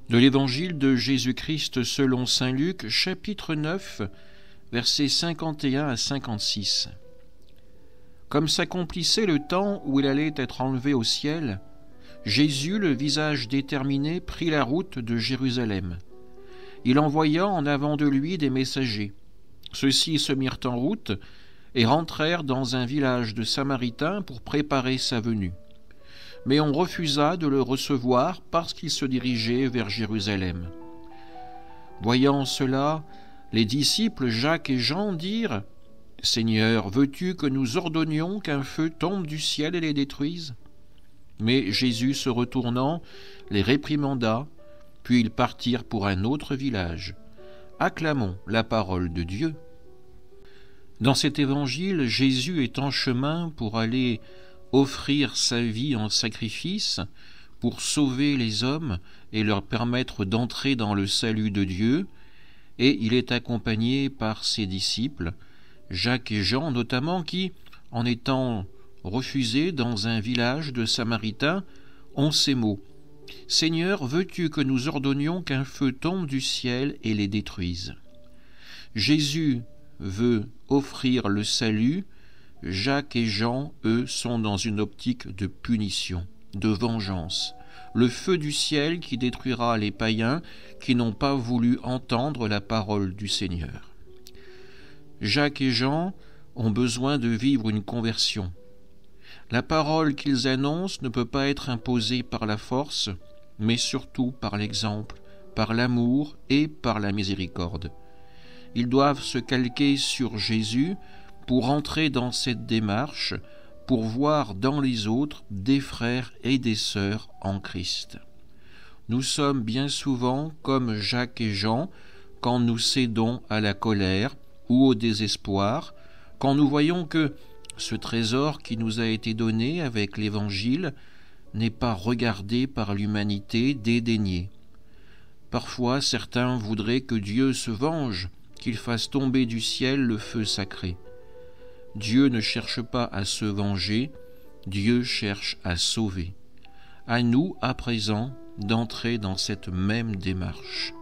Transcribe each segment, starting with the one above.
De l'Évangile de Jésus-Christ selon saint Luc, chapitre 9, versets 51 à 56. Comme s'accomplissait le temps où il allait être enlevé au ciel, Jésus, le visage déterminé, prit la route de Jérusalem. Il envoya en avant de lui des messagers. Ceux-ci se mirent en route et rentrèrent dans un village de Samaritains pour préparer sa venue. Mais on refusa de le recevoir parce qu'il se dirigeait vers Jérusalem. Voyant cela, les disciples Jacques et Jean dirent : « Seigneur, veux-tu que nous ordonnions qu'un feu tombe du ciel et les détruise ?» Mais Jésus, se retournant, les réprimanda, puis ils partirent pour un autre village. Acclamons la parole de Dieu. Dans cet évangile, Jésus est en chemin pour aller offrir sa vie en sacrifice pour sauver les hommes et leur permettre d'entrer dans le salut de Dieu, et il est accompagné par ses disciples, Jacques et Jean notamment, qui, en étant refusés dans un village de Samaritains, ont ces mots : « Seigneur, veux-tu que nous ordonnions qu'un feu tombe du ciel et les détruise ?» Jésus veut offrir le salut. Jacques et Jean, eux, sont dans une optique de punition, de vengeance. Le feu du ciel qui détruira les païens qui n'ont pas voulu entendre la parole du Seigneur. Jacques et Jean ont besoin de vivre une conversion. La parole qu'ils annoncent ne peut pas être imposée par la force, mais surtout par l'exemple, par l'amour et par la miséricorde. Ils doivent se calquer sur Jésus pour entrer dans cette démarche, pour voir dans les autres des frères et des sœurs en Christ. Nous sommes bien souvent comme Jacques et Jean quand nous cédons à la colère ou au désespoir, quand nous voyons que ce trésor qui nous a été donné avec l'Évangile n'est pas regardé par l'humanité, dédaigné. Parfois, certains voudraient que Dieu se venge, qu'il fasse tomber du ciel le feu sacré. Dieu ne cherche pas à se venger, Dieu cherche à sauver. À nous, à présent, d'entrer dans cette même démarche.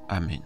Amen.